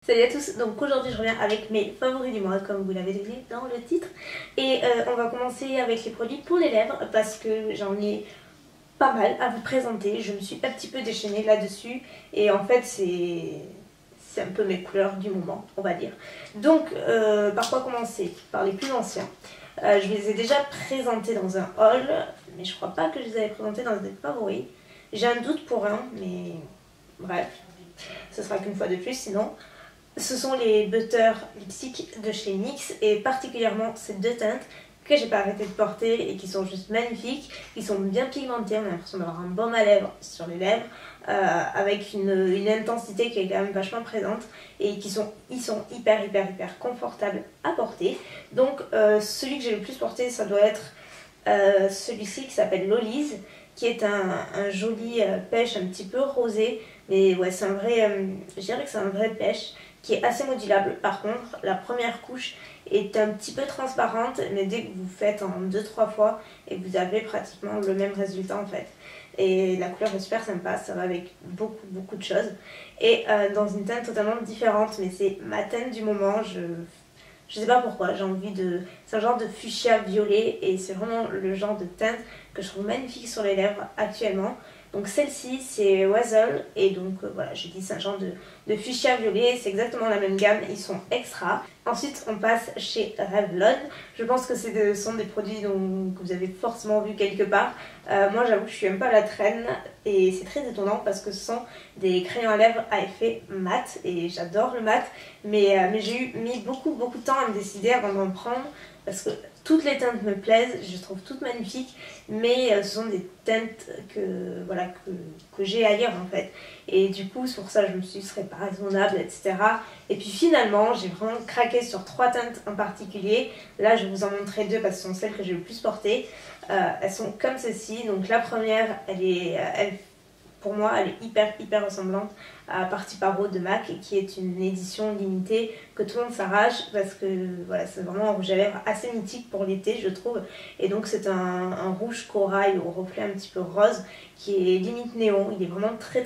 Salut à tous, donc aujourd'hui je reviens avec mes favoris du mois comme vous l'avez deviné dans le titre et on va commencer avec les produits pour les lèvres parce que j'en ai pas mal à vous présenter. Je me suis un petit peu déchaînée là-dessus et en fait c'est un peu mes couleurs du moment, on va dire. Donc par quoi commencer? Par les plus anciens. Je les ai déjà présentés dans un haul mais je crois pas que je les avais présentés dans des favoris. J'ai un doute pour un mais bref, ce sera qu'une fois de plus sinon. Ce sont les Butter Lipstick de chez NYX et particulièrement ces deux teintes que j'ai pas arrêté de porter et qui sont juste magnifiques. Ils sont bien pigmentés, on a l'impression d'avoir un baume à lèvres sur les lèvres avec une intensité qui est quand même vachement présente et ils sont hyper confortables à porter. Donc celui que j'ai le plus porté ça doit être celui-ci qui s'appelle Lolly's, qui est un joli pêche un petit peu rosé, mais ouais c'est un vrai, je dirais que c'est un vrai pêche qui est assez modulable. Par contre la première couche est un petit peu transparente mais dès que vous faites en 2-3 fois et vous avez pratiquement le même résultat en fait. Et la couleur est super sympa, ça va avec beaucoup de choses et dans une teinte totalement différente, mais c'est ma teinte du moment. Je sais pas pourquoi, j'ai envie de... C'est un genre de fuchsia violet et c'est vraiment le genre de teinte que je trouve magnifique sur les lèvres actuellement. Donc celle-ci c'est Wazzle et donc voilà, j'ai dit c'est un genre de fuchsia violet, c'est exactement la même gamme, ils sont extra. Ensuite on passe chez Revlon, je pense que ce sont des produits que vous avez forcément vu quelque part. Moi j'avoue que je suis un peu à la traîne et c'est très étonnant parce que ce sont des crayons à lèvres à effet mat et j'adore le mat, mais j'ai mis beaucoup de temps à me décider avant d'en prendre parce que toutes les teintes me plaisent, je les trouve toutes magnifiques, mais ce sont des teintes que j'ai ailleurs en fait. Et du coup, c'est pour ça que je me suis dit ce serait pas raisonnable, etc. Et puis finalement, j'ai vraiment craqué sur 3 teintes en particulier. Là, je vais vous en montrer 2 parce que ce sont celles que j'ai le plus portées. Elles sont comme ceci. Donc la première, pour moi, elle est hyper ressemblante à Parti Paro de MAC, qui est une édition limitée que tout le monde s'arrache parce que voilà, c'est vraiment un rouge à lèvres assez mythique pour l'été, je trouve. Et donc c'est un rouge corail au reflet un petit peu rose qui est limite néon. Il est vraiment très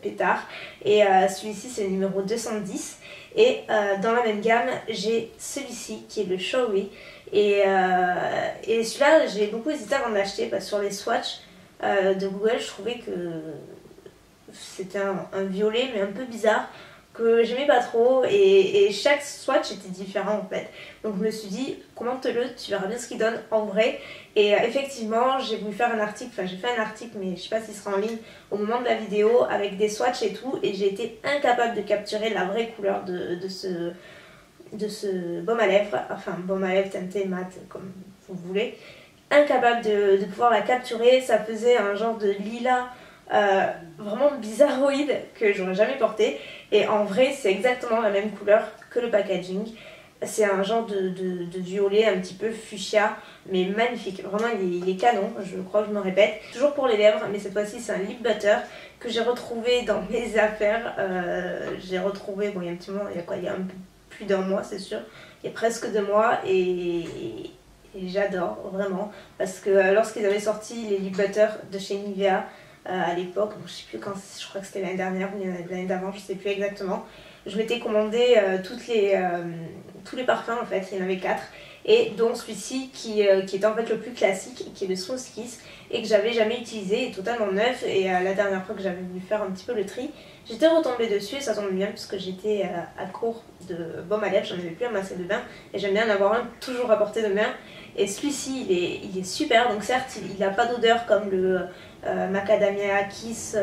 pétard. Et celui-ci c'est le numéro 210. Et dans la même gamme, j'ai celui-ci qui est le Showy. Et celui-là, j'ai beaucoup hésité avant de l'acheter parce que sur les swatchs de Google, je trouvais que c'était un violet mais un peu bizarre que j'aimais pas trop et chaque swatch était différent en fait. Donc je me suis dit commente-le, tu verras bien ce qu'il donne en vrai. Et effectivement j'ai voulu faire un article, enfin j'ai fait un article mais je sais pas s'il sera en ligne au moment de la vidéo avec des swatchs et tout et j'ai été incapable de capturer la vraie couleur de ce baume à lèvres, enfin baume à lèvres teinté mat comme vous voulez. Incapable de pouvoir la capturer, ça faisait un genre de lilas vraiment bizarroïde que j'aurais jamais porté et en vrai c'est exactement la même couleur que le packaging. C'est un genre de violet un petit peu fuchsia mais magnifique, vraiment il est canon, je crois que je me répète. Toujours pour les lèvres mais cette fois-ci c'est un lip butter que j'ai retrouvé dans mes affaires. J'ai retrouvé, bon il y a un petit moment, il y a un peu plus d'un mois c'est sûr, il y a presque 2 mois et j'adore vraiment parce que lorsqu'ils avaient sorti les lip butter de chez Nivea à l'époque, je sais plus quand, je crois que c'était l'année dernière ou l'année d'avant, je sais plus exactement, je m'étais commandé tous les parfums en fait, il y en avait 4 et dont celui-ci qui est en fait le plus classique, qui est le Smooth Kiss et que j'avais jamais utilisé, est totalement neuf et la dernière fois que j'avais voulu faire un petit peu le tri, j'étais retombée dessus et ça tombe bien puisque j'étais à court de baume à lèvres, j'en avais plus à ma salle de bain et j'aime bien en avoir un toujours à portée de main. Et celui-ci il est super, donc certes il n'a pas d'odeur comme le Macadamia Kiss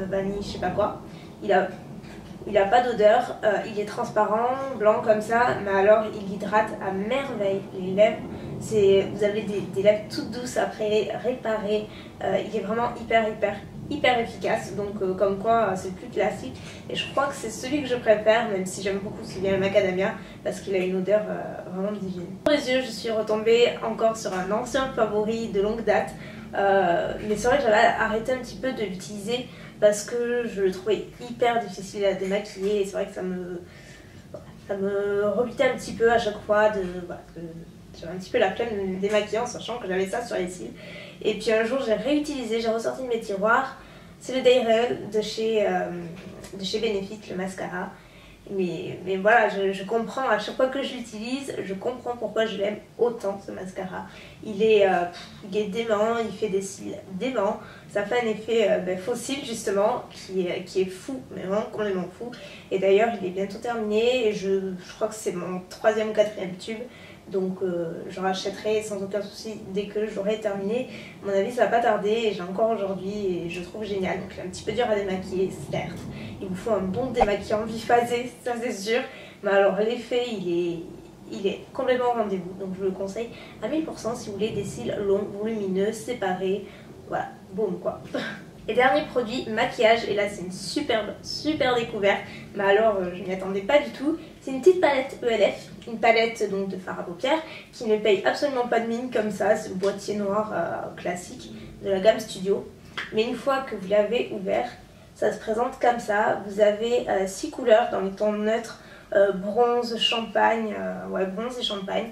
vanille je sais pas quoi, il a pas d'odeur, il est transparent, blanc comme ça, mais alors il hydrate à merveille les lèvres. Vous avez des lèvres toutes douces après, réparées, il est vraiment hyper efficace, donc comme quoi c'est le plus classique et je crois que c'est celui que je préfère, même si j'aime beaucoup celui de Macadamia parce qu'il a une odeur vraiment divine. Pour les yeux, je suis retombée encore sur un ancien favori de longue date, mais c'est vrai que j'avais arrêté un petit peu de l'utiliser parce que je le trouvais hyper difficile à démaquiller et c'est vrai que ça me rebutait un petit peu à chaque fois j'avais un petit peu la flemme de me démaquiller en sachant que j'avais ça sur les cils. Et puis un jour j'ai réutilisé, j'ai ressorti de mes tiroirs, c'est le Day Real de chez Benefit, le mascara. Mais voilà, je comprends à chaque fois que je l'utilise, je comprends pourquoi je l'aime autant ce mascara. Il est dément, il fait des cils déments, ça fait un effet fossile justement qui est fou, mais vraiment complètement fou. Et d'ailleurs il est bientôt terminé et je crois que c'est mon 3e ou 4e tube. Donc je rachèterai sans aucun souci dès que j'aurai terminé. À mon avis ça va pas tarder et j'ai encore aujourd'hui et je trouve génial. Donc il est un petit peu dur à démaquiller certes. Il vous faut un bon démaquillant biphasé, ça c'est sûr. Mais alors l'effet il est complètement au rendez-vous. Donc je vous le conseille à 1000% si vous voulez des cils longs, volumineux, séparés. Voilà, boum quoi. Et dernier produit, maquillage, et là c'est une super découverte, mais alors je m'y attendais pas du tout. C'est une petite palette ELF, une palette donc de fard à paupières qui ne paye absolument pas de mine comme ça, c'est le boîtier noir classique de la gamme Studio. Mais une fois que vous l'avez ouvert, ça se présente comme ça. Vous avez 6 couleurs dans les tons neutres, bronze, champagne, ouais bronze et champagne.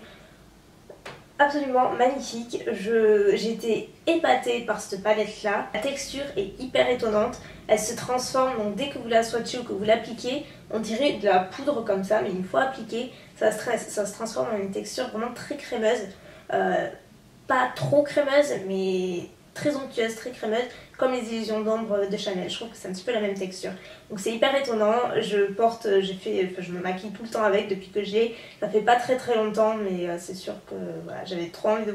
Absolument magnifique, j'étais épatée par cette palette là. La texture est hyper étonnante, elle se transforme, donc dès que vous la swatchez ou que vous l'appliquez, on dirait de la poudre comme ça, mais une fois appliquée, ça se transforme en une texture vraiment très crémeuse. Pas trop crémeuse, mais très onctueuse, très crémeuse, comme les illusions d'ombre de Chanel. Je trouve que c'est un petit peu la même texture. Donc c'est hyper étonnant. Je me maquille tout le temps avec depuis que je l'ai. Ça fait pas très longtemps, mais c'est sûr que voilà, j'avais trop envie de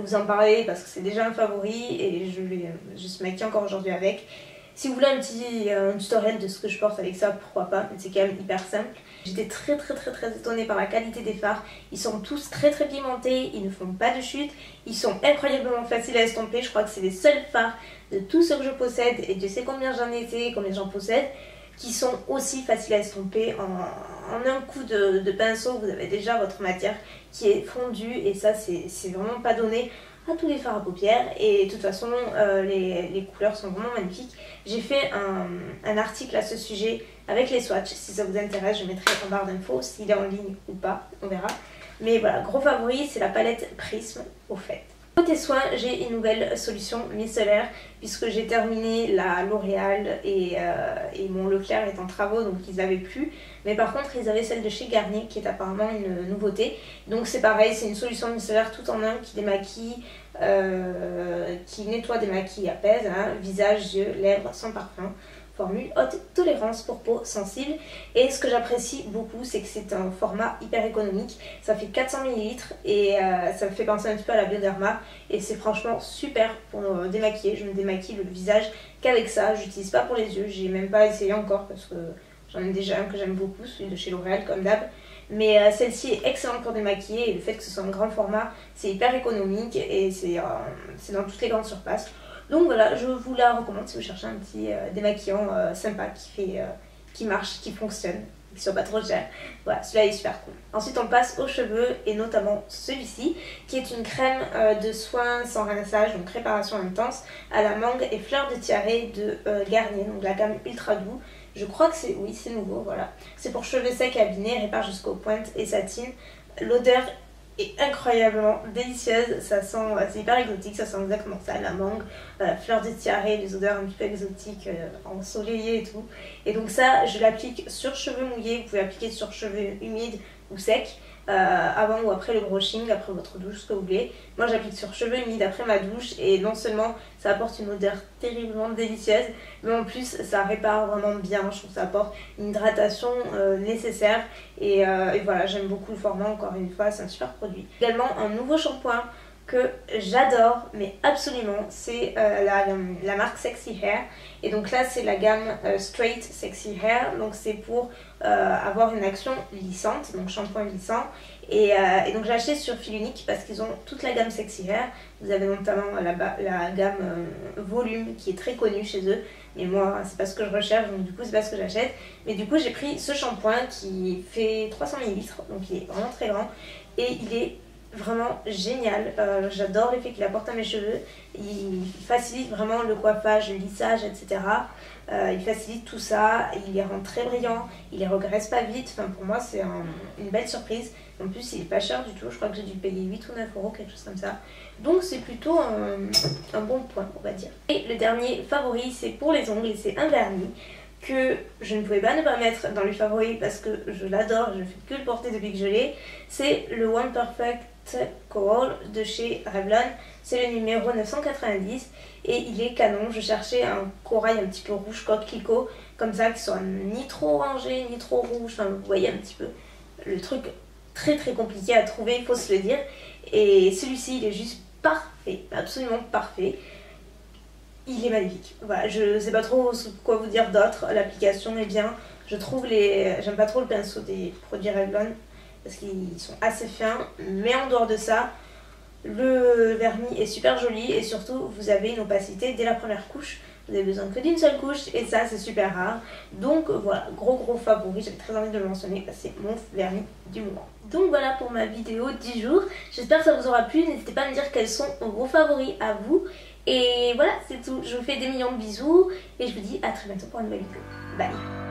vous en parler parce que c'est déjà un favori et je me maquille encore aujourd'hui avec. Si vous voulez un tutoriel de ce que je porte avec ça, pourquoi pas, mais c'est quand même hyper simple. J'étais très étonnée par la qualité des fards. Ils sont tous très pimentés, ils ne font pas de chute, ils sont incroyablement faciles à estomper. Je crois que c'est les seuls fards de tous ceux que je possède, et je sais combien j'en ai été, combien j'en possède, qui sont aussi faciles à estomper. En un coup de pinceau, vous avez déjà votre matière qui est fondue, et ça c'est vraiment pas donné à tous les fards à paupières. Et de toute façon les couleurs sont vraiment magnifiques. J'ai fait un article à ce sujet avec les swatchs, si ça vous intéresse je mettrai en barre d'infos s'il est en ligne ou pas, on verra. Mais voilà, gros favori c'est la palette Prisme au fait. Côté soins, j'ai une nouvelle solution micellaire puisque j'ai terminé la L'Oréal et mon Leclerc est en travaux donc ils n'avaient plus. Mais par contre ils avaient celle de chez Garnier qui est apparemment une nouveauté. Donc c'est pareil, c'est une solution micellaire tout en un qui démaquille, qui nettoie, démaquille, apaise, hein, visage, yeux, lèvres, sans parfum. Formule haute tolérance pour peau sensible. Et ce que j'apprécie beaucoup c'est que c'est un format hyper économique, ça fait 400 ml et ça me fait penser un petit peu à la Bioderma et c'est franchement super pour démaquiller. Je ne démaquille le visage qu'avec ça, j'utilise pas pour les yeux, j'ai même pas essayé encore parce que j'en ai déjà un que j'aime beaucoup, celui de chez L'Oréal comme d'hab. Mais celle-ci est excellente pour démaquiller et le fait que ce soit un grand format c'est hyper économique et c'est dans toutes les grandes surfaces. Donc voilà, je vous la recommande si vous cherchez un petit démaquillant sympa qui marche, qui fonctionne, qui soit pas trop cher. Voilà, celui-là est super cool. Ensuite on passe aux cheveux et notamment celui-ci qui est une crème de soin sans rinçage, donc réparation intense à la mangue et fleur de tiare de Garnier, donc la gamme ultra doux. Je crois que c'est, oui c'est nouveau, voilà. C'est pour cheveux secs et abîmés, répare jusqu'aux pointes et satine. L'odeur est incroyablement délicieuse, ça sent, c'est hyper exotique, ça sent exactement ça, la mangue, fleur de tiare, les odeurs un petit peu exotiques, ensoleillées et tout. Et donc ça, je l'applique sur cheveux mouillés, vous pouvez l'appliquer sur cheveux humides ou secs, avant ou après le brushing, après votre douche, ce que vous voulez. Moi j'applique sur cheveux humides après ma douche et non seulement ça apporte une odeur terriblement délicieuse, mais en plus ça répare vraiment bien, je trouve que ça apporte une hydratation nécessaire et voilà, j'aime beaucoup le format, encore une fois c'est un super produit. Également un nouveau shampoing que j'adore mais absolument, c'est la marque Sexy Hair et donc là c'est la gamme Straight Sexy Hair, donc c'est pour avoir une action lissante, donc shampoing lissant et donc j'ai acheté sur fil unique parce qu'ils ont toute la gamme Sexy Hair. Vous avez notamment la gamme volume qui est très connue chez eux, mais moi c'est pas ce que je recherche donc du coup c'est pas ce que j'achète. Mais du coup j'ai pris ce shampoing qui fait 300 ml, donc il est vraiment très grand et il est vraiment génial. J'adore l'effet qu'il apporte à mes cheveux, il facilite vraiment le coiffage, le lissage, etc. Il facilite tout ça, il les rend très brillants, il les regraisse pas vite, enfin pour moi c'est une belle surprise. En plus il est pas cher du tout, je crois que j'ai dû payer 8 ou 9 euros, quelque chose comme ça. Donc c'est plutôt un bon point on va dire. Et le dernier favori c'est pour les ongles et c'est un vernis que je ne pouvais pas ne pas mettre dans les favoris parce que je l'adore, je ne fais que le porter depuis que je l'ai. C'est le One Perfect Coral de chez Revlon. C'est le numéro 990 et il est canon. Je cherchais un corail un petit peu rouge coquelicot, comme ça, qui soit ni trop orangé ni trop rouge. Enfin, vous voyez un petit peu le truc très très compliqué à trouver, il faut se le dire. Et celui-ci, il est juste parfait, absolument parfait. Il est magnifique. Voilà, je sais pas trop quoi vous dire d'autre. L'application est bien. Je trouve j'aime pas trop le pinceau des produits Revlon parce qu'ils sont assez fins. Mais en dehors de ça, le vernis est super joli et surtout vous avez une opacité dès la première couche. Vous avez besoin que d'une seule couche et ça c'est super rare. Donc voilà, gros favori. J'avais très envie de le mentionner parce que c'est mon vernis du moment. Donc voilà pour ma vidéo 10 jours. J'espère que ça vous aura plu. N'hésitez pas à me dire quels sont vos favoris à vous. Et voilà, c'est tout. Je vous fais des millions de bisous et je vous dis à très bientôt pour une nouvelle vidéo. Bye!